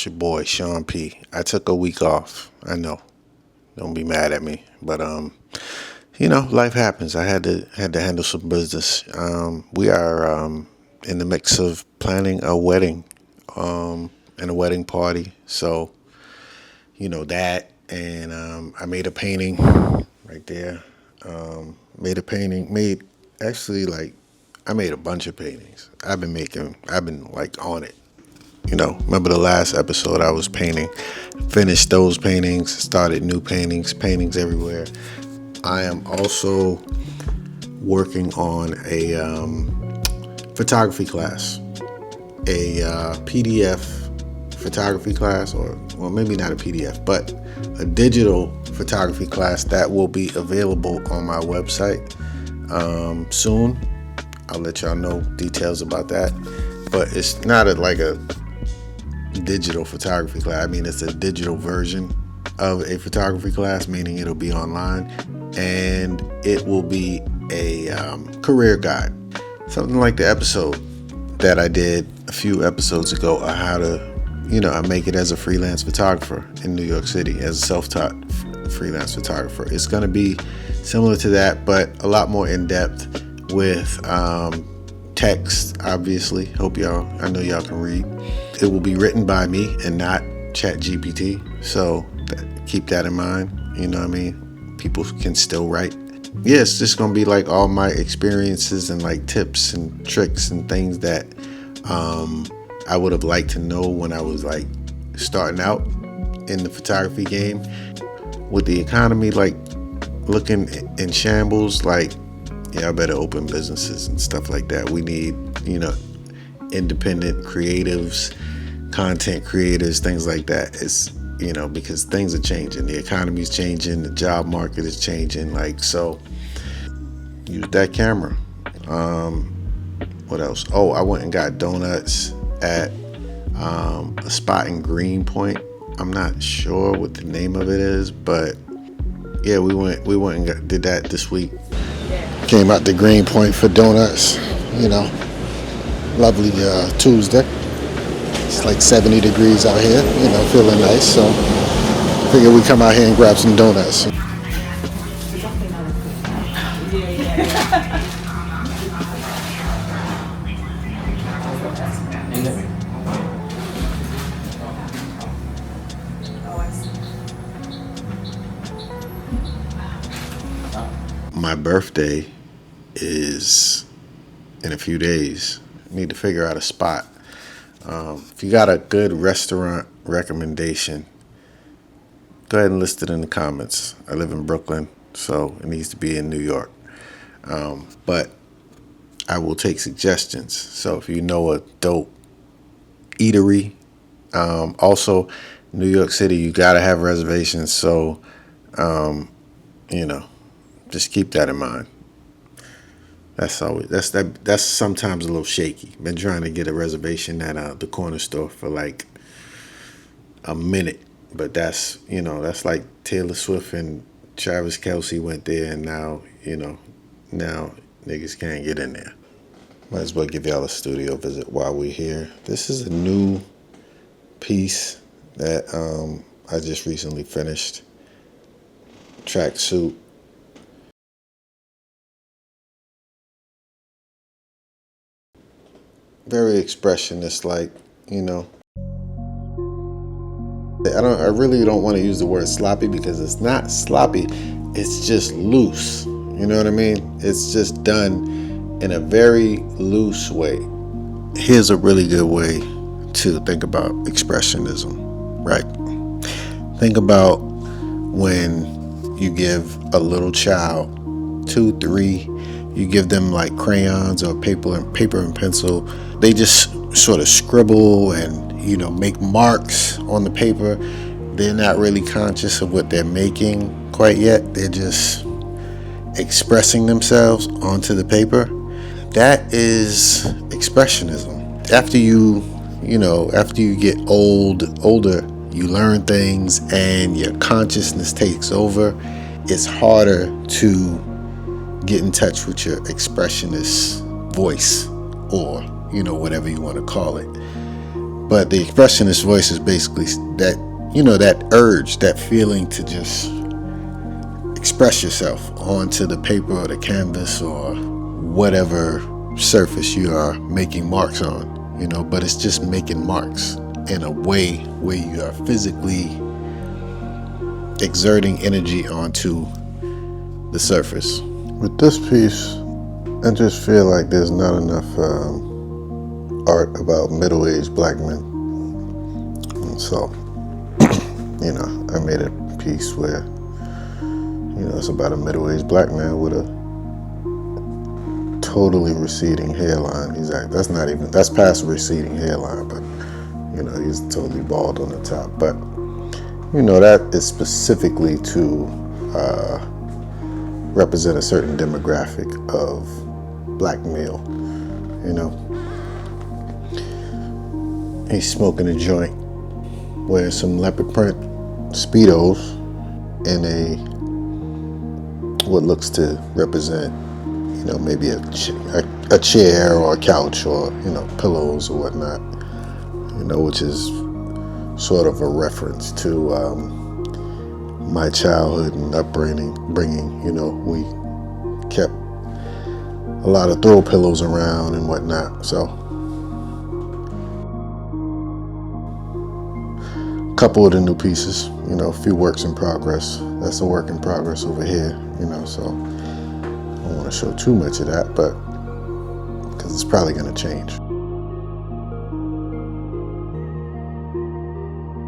It's your boy Sean P. I took a week off. I know. Don't be mad at me, but life happens. I had to handle some business. We are in the mix of planning a wedding, and a wedding party. So that, and I made a painting right there. Made a painting. Made actually like I made a bunch of paintings. I've been like on it. Remember the last episode I was painting, finished those paintings, started new paintings everywhere. I am also working on a photography class, a PDF photography class, or well, maybe not a PDF, but a digital photography class that will be available on my website soon. I'll let y'all know details about that, but it's not like a digital photography class. I mean, it's a digital version of a photography class, meaning it'll be online, and it will be a career guide, something like the episode that I did a few episodes ago on how to, I make it as a freelance photographer in New York City, as a self-taught freelance photographer. It's going to be similar to that, but a lot more in depth with text, obviously. I know y'all can read. It will be written by me and not ChatGPT, so keep that in mind. You know what I mean? People can still write. Yeah, it's just gonna be like all my experiences and like tips and tricks and things that I would have liked to know when I was like starting out in the photography game. With the economy like looking in shambles, like I better open businesses and stuff like that. We need, independent creatives, content creators, things like that. It's, because things are changing. The economy's changing. The job market is changing. So use that camera. What else? Oh, I went and got donuts at a spot in Greenpoint. I'm not sure what the name of it is, but yeah, we went and did that this week. Came out to Greenpoint for donuts, lovely Tuesday. It's like 70 degrees out here, feeling nice. So figure we come out here and grab some donuts. My birthday is in a few days. I need to figure out a spot. If you got a good restaurant recommendation, go ahead and list it in the comments. I live in Brooklyn, so it needs to be in New York. But I will take suggestions. So if you know a dope eatery, also New York City, you gotta have reservations. So, just keep that in mind. That's sometimes a little shaky. Been trying to get a reservation at the corner store for like a minute, but that's like Taylor Swift and Travis Kelce went there, and now niggas can't get in there. Might as well give y'all a studio visit while we're here. This is a new piece that I just recently finished. Tracksuit. Very expressionist, I really don't want to use the word sloppy because it's not sloppy. It's just loose. You know what I mean? It's just done in a very loose way. Here's a really good way to think about expressionism, right? Think about when you give a little child 2, 3, you give them like crayons or paper and pencil. They just sort of scribble and, make marks on the paper. They're not really conscious of what they're making quite yet. They're just expressing themselves onto the paper. That is expressionism. After you get older, you learn things and your consciousness takes over. It's harder to get in touch with your expressionist voice, or whatever you want to call it. But the expressionist voice is basically that, that urge, that feeling to just express yourself onto the paper or the canvas or whatever surface you are making marks on, but it's just making marks in a way where you are physically exerting energy onto the surface. With this piece, I just feel like there's not enough art about middle-aged black men. And so, I made a piece where, it's about a middle-aged black man with a totally receding hairline. That's past receding hairline, but, he's totally bald on the top. But, that is specifically to represent a certain demographic of black male. He's smoking a joint, wearing some leopard print Speedos, and what looks to represent, maybe a chair or a couch or, pillows or whatnot, which is sort of a reference to my childhood and upbringing. We kept a lot of throw pillows around and whatnot. So, a couple of the new pieces, a few works in progress. That's a work in progress over here, so I don't want to show too much of that, but because it's probably going to change.